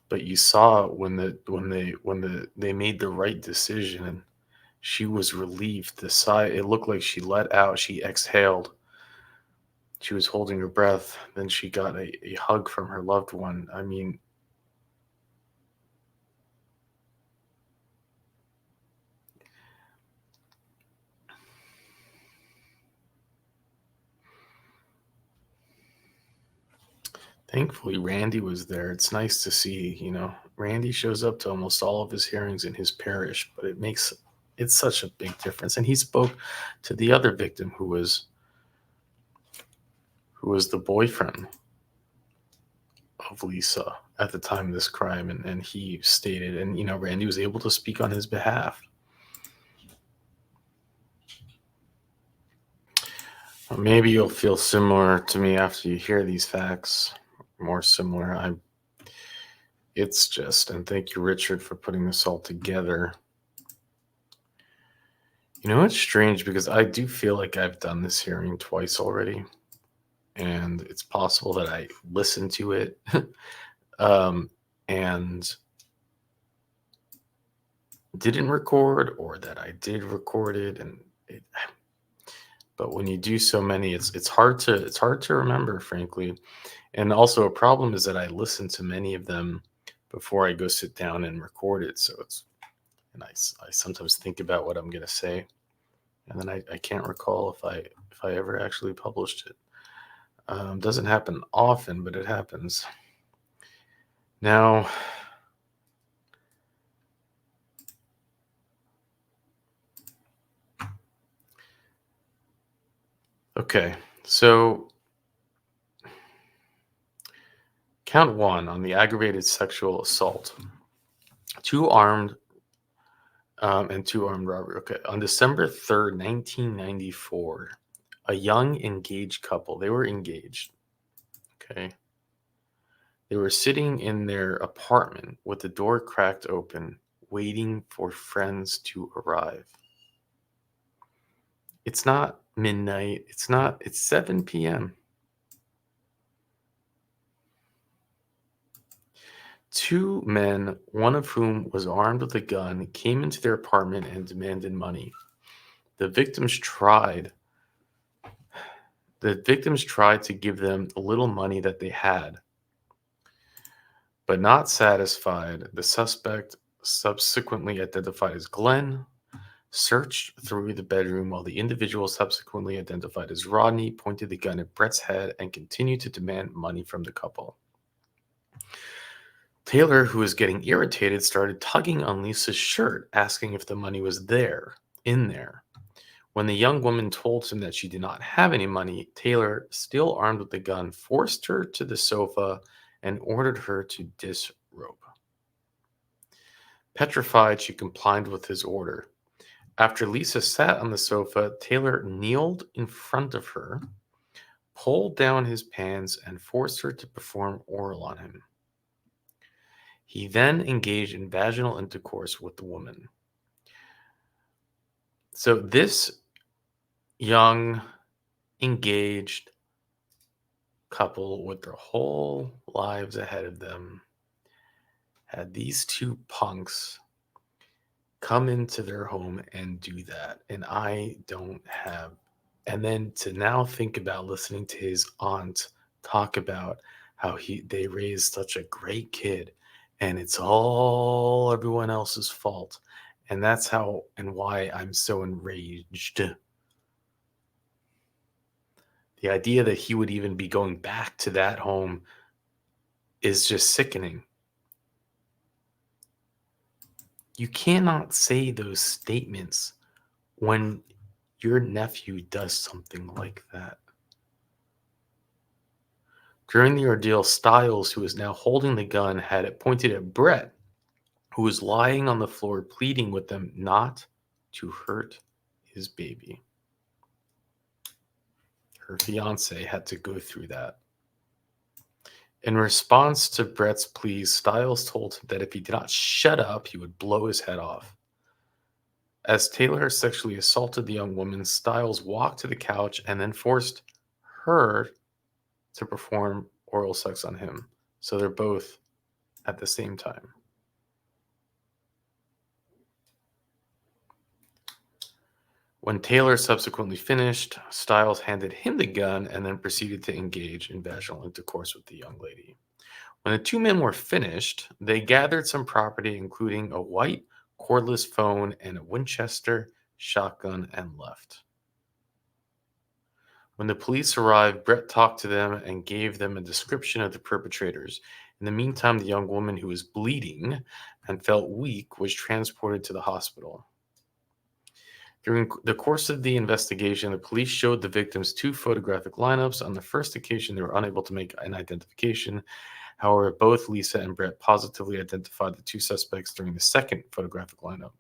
But you saw when they made the right decision she was relieved. The sigh, it looked like she let out, she exhaled. She was holding her breath. Then she got a hug from her loved one. I mean, thankfully, Randy was there. It's nice to see, Randy shows up to almost all of his hearings in his parish, but it's such a big difference. And he spoke to the other victim who was the boyfriend of Lisa at the time of this crime. And he stated, and, Randy was able to speak on his behalf. Well, maybe you'll feel similar to me after you hear these facts, more similar. And thank you, Richard, for putting this all together. It's strange because I do feel like I've done this hearing twice already, and it's possible that I listened to it and didn't record, or that I did record it, but when you do so many, it's hard to remember, frankly. And also a problem is that I listen to many of them before I go sit down and record it. So I sometimes think about what I'm going to say, and then I can't recall if I ever actually published it. Doesn't happen often, but it happens. Now, okay, so count 1 on the aggravated sexual assault, 2 armed and 2 armed robbery. Okay, on December 3rd, 1994, a young engaged couple, they were engaged, okay? They were sitting in their apartment with the door cracked open, waiting for friends to arrive. It's not midnight. It's 7 p.m. 2 men, one of whom was armed with a gun, came into their apartment and demanded money. The victims tried to give them a little money that they had. But not satisfied, the suspect, subsequently identified as Glenn, searched through the bedroom while the individual subsequently identified as Rodney pointed the gun at Brett's head and continued to demand money from the couple. Taylor, who was getting irritated, started tugging on Lisa's shirt, asking if the money was in there. When the young woman told him that she did not have any money, Taylor, still armed with the gun, forced her to the sofa and ordered her to disrobe. Petrified, she complied with his order. After Lisa sat on the sofa, Taylor kneeled in front of her, pulled down his pants, and forced her to perform oral on him. He then engaged in vaginal intercourse with the woman. So this young, engaged couple with their whole lives ahead of them had these 2 punks come into their home and do that. And and then to now think about listening to his aunt talk about how they raised such a great kid and it's all everyone else's fault. And that's how and why I'm so enraged. The idea that he would even be going back to that home is just sickening. You cannot say those statements when your nephew does something like that. During the ordeal, Stiles, who is now holding the gun, had it pointed at Brett, who was lying on the floor pleading with them not to hurt his baby. Her fiance had to go through that. In response to Brett's pleas, Stiles told him that if he did not shut up, he would blow his head off. As Taylor sexually assaulted the young woman, Stiles walked to the couch and then forced her to perform oral sex on him. So they're both at the same time. When Taylor subsequently finished, Stiles handed him the gun and then proceeded to engage in vaginal intercourse with the young lady. When the two men were finished, they gathered some property, including a white cordless phone and a Winchester shotgun, and left. When the police arrived, Brett talked to them and gave them a description of the perpetrators. In the meantime, the young woman, who was bleeding and felt weak, was transported to the hospital. During the course of the investigation, the police showed the victims two photographic lineups. On the first occasion, they were unable to make an identification. However, both Lisa and Brett positively identified the two suspects during the second photographic lineup.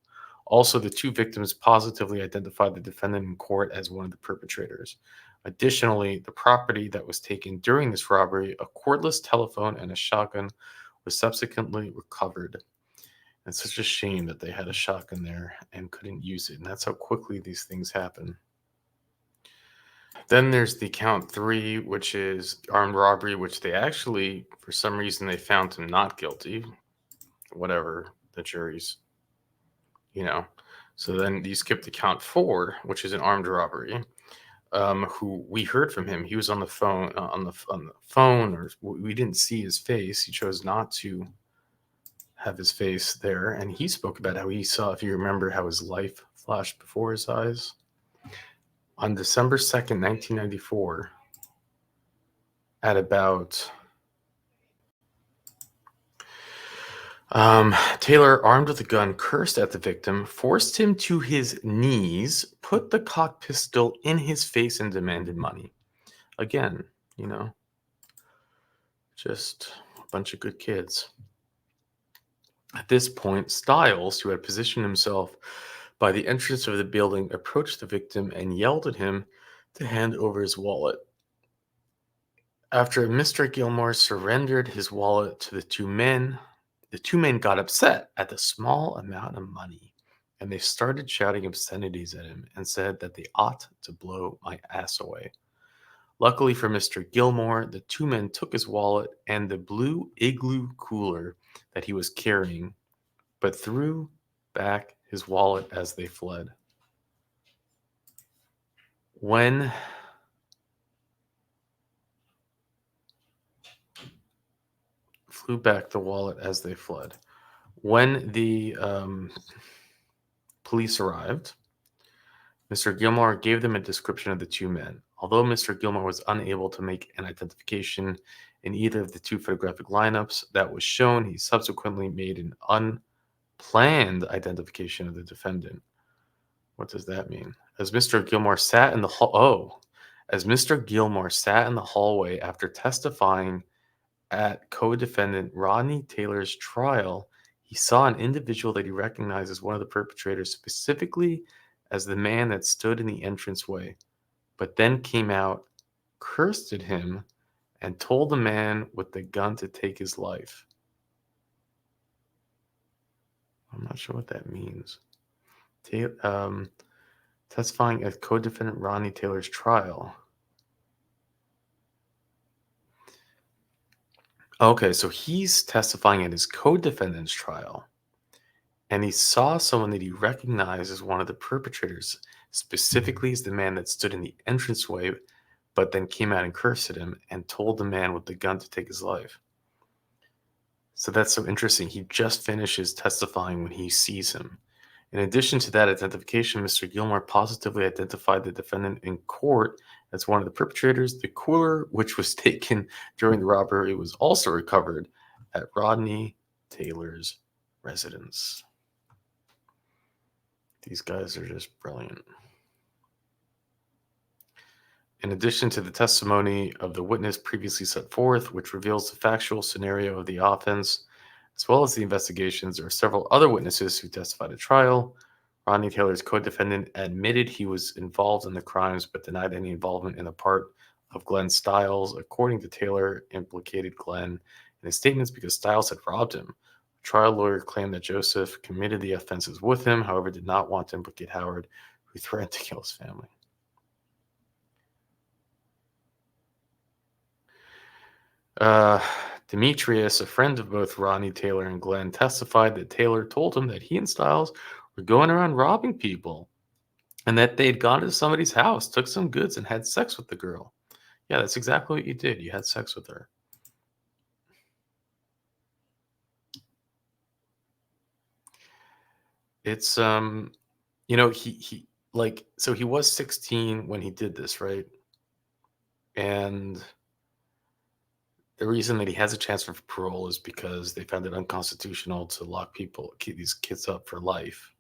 Also, the two victims positively identified the defendant in court as one of the perpetrators. Additionally, the property that was taken during this robbery, a cordless telephone and a shotgun, was subsequently recovered. It's such a shame that they had a shotgun there and couldn't use it. And that's how quickly these things happen. Then there's the count 3, which is armed robbery, which they actually, for some reason, they found him not guilty. Whatever, the jury's, So then you skip to count 4, which is an armed robbery. Who we heard from him. He was on the phone, or we didn't see his face. He chose not to have his face there, and he spoke about how he saw, if you remember, how his life flashed before his eyes. On December 2nd, 1994, at about Taylor, armed with a gun, cursed at the victim, forced him to his knees, put the cocked pistol in his face, and demanded money. Again, just a bunch of good kids. At this point, Stiles, who had positioned himself by the entrance of the building, approached the victim and yelled at him to hand over his wallet. After Mr. Gilmore surrendered his wallet to the two men got upset at the small amount of money, and they started shouting obscenities at him and said that they ought to blow my ass away. Luckily for Mr. Gilmore, the two men took his wallet and the blue igloo cooler that he was carrying, but threw back his wallet as they fled. Flew back the wallet as they fled. When the police arrived, Mr. Gilmore gave them a description of the two men. Although Mr. Gilmore was unable to make an identification in either of the two photographic lineups that was shown, he subsequently made an unplanned identification of the defendant. What does that mean? As Mr. Gilmore sat in the hallway after testifying at co-defendant Rodney Taylor's trial, he saw an individual that he recognized as one of the perpetrators, specifically as the man that stood in the entranceway, but then came out, cursed at him, and told the man with the gun to take his life. I'm not sure what that means. Testifying at co-defendant Rodney Taylor's trial. Okay, so he's testifying at his co-defendant's trial, and he saw someone that he recognized as one of the perpetrators, specifically as the man that stood in the entranceway, but then came out and cursed at him and told the man with the gun to take his life. So that's so interesting. He just finishes testifying when he sees him. In addition to that identification, Mr. Gilmore positively identified the defendant in court as one of the perpetrators. The cooler, which was taken during the robbery, was also recovered at Rodney Taylor's residence. These guys are just brilliant. In addition to the testimony of the witness previously set forth, which reveals the factual scenario of the offense, as well as the investigations, there are several other witnesses who testified at trial. Rodney Taylor's co-defendant admitted he was involved in the crimes, but denied any involvement in the part of Glen Stiles. According to Taylor, implicated Glen in his statements because Stiles had robbed him. A trial lawyer claimed that Joseph committed the offenses with him, however, did not want to implicate Howard, who threatened to kill his family. Demetrius, a friend of both Rodney Taylor and Glenn, testified that Taylor told him that he and Stiles were going around robbing people. and that they'd gone to somebody's house, took some goods, and had sex with the girl. Yeah, that's exactly what you did. You had sex with her. It's you know, he like, so he was 16 when he did this, right? And the reason that he has a chance for parole is because they found it unconstitutional to lock people, keep these kids up for life.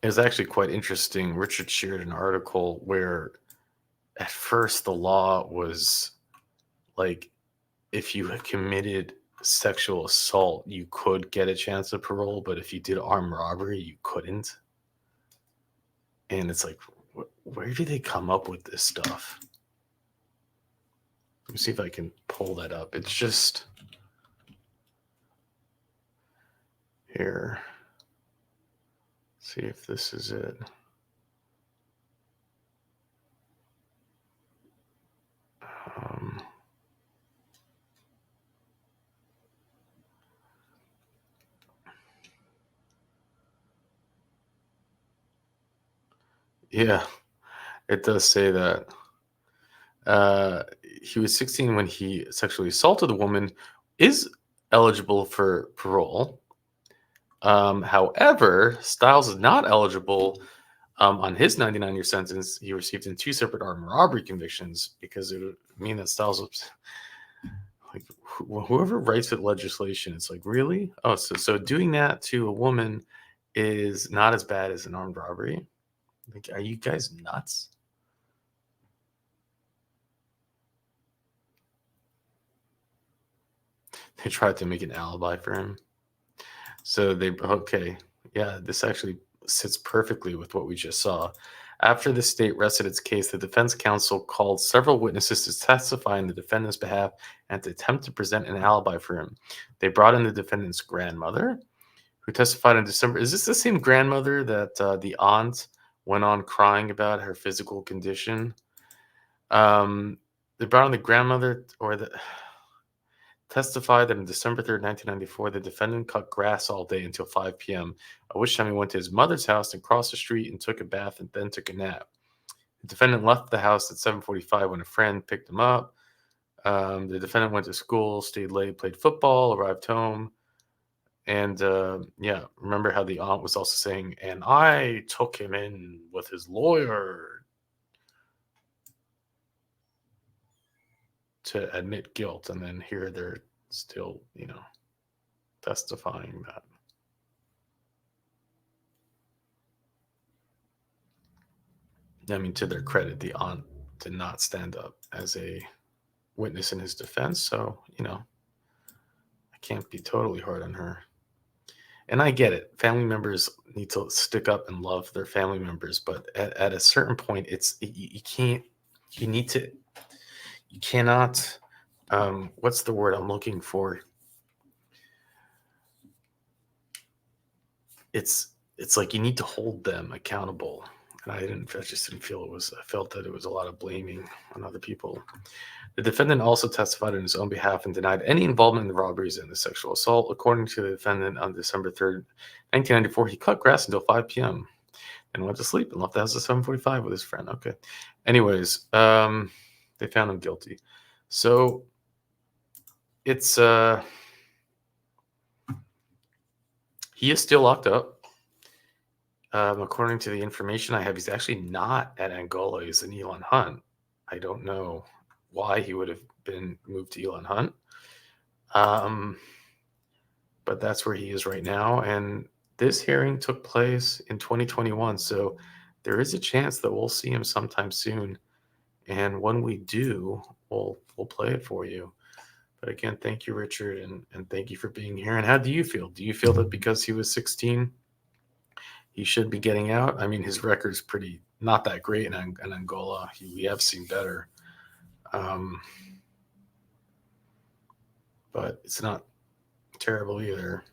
It was actually quite interesting. Richard shared an article where at first the law was like, if you had committed sexual assault, you could get a chance of parole, but if you did armed robbery, you couldn't. And it's like, where do they come up with this stuff? Let me see if I can pull that up. It's just here. See if this is it. Yeah, it does say that. He was 16 when he sexually assaulted a woman, is eligible for parole. However, Stiles is not eligible on his 99-year sentence. He received in 2 separate armed robbery convictions, because it would mean that Stiles was like, whoever writes the legislation, it's like, really? Oh, so doing that to a woman is not as bad as an armed robbery? Like, are you guys nuts? They tried to make an alibi for him. So okay, yeah, this actually sits perfectly with what we just saw. After the state rested its case, the defense counsel called several witnesses to testify on the defendant's behalf and to attempt to present an alibi for him. They brought in the defendant's grandmother, who testified in December. Is this the same grandmother that the aunt went on crying about her physical condition? They brought in the grandmother, or the testified that on December 3rd, 1994, the defendant cut grass all day until 5 p.m., at which time he went to his mother's house and crossed the street and took a bath and then took a nap. The defendant left the house at 7:45 when a friend picked him up. The defendant went to school, stayed late, played football, arrived home. And yeah, remember how the aunt was also saying, and I took him in with his lawyer to admit guilt. And then here they're still, testifying that. I mean, to their credit, the aunt did not stand up as a witness in his defense. So, I can't be totally hard on her. And I get it. Family members need to stick up and love their family members. But at a certain point, you cannot, what's the word I'm looking for? It's like you need to hold them accountable. And I just didn't feel I felt that it was a lot of blaming on other people. The defendant also testified on his own behalf and denied any involvement in the robberies and the sexual assault. According to the defendant, on December 3rd, 1994, he cut grass until 5 p.m. and went to sleep and left the house at 7:45 with his friend. Okay. Anyways, they found him guilty. So it's he is still locked up. According to the information I have, he's actually not at Angola. He's in Elon Hunt. I don't know why he would have been moved to Elon Hunt. But that's where he is right now. And this hearing took place in 2021. So there is a chance that we'll see him sometime soon. And when we do, we'll play it for you. But again, thank you, Richard, and thank you for being here. And how do you feel? Do you feel that because he was 16, he should be getting out? I mean, his record's not that great in Angola. We have seen better. But it's not terrible either.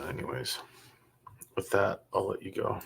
Anyways, with that, I'll let you go.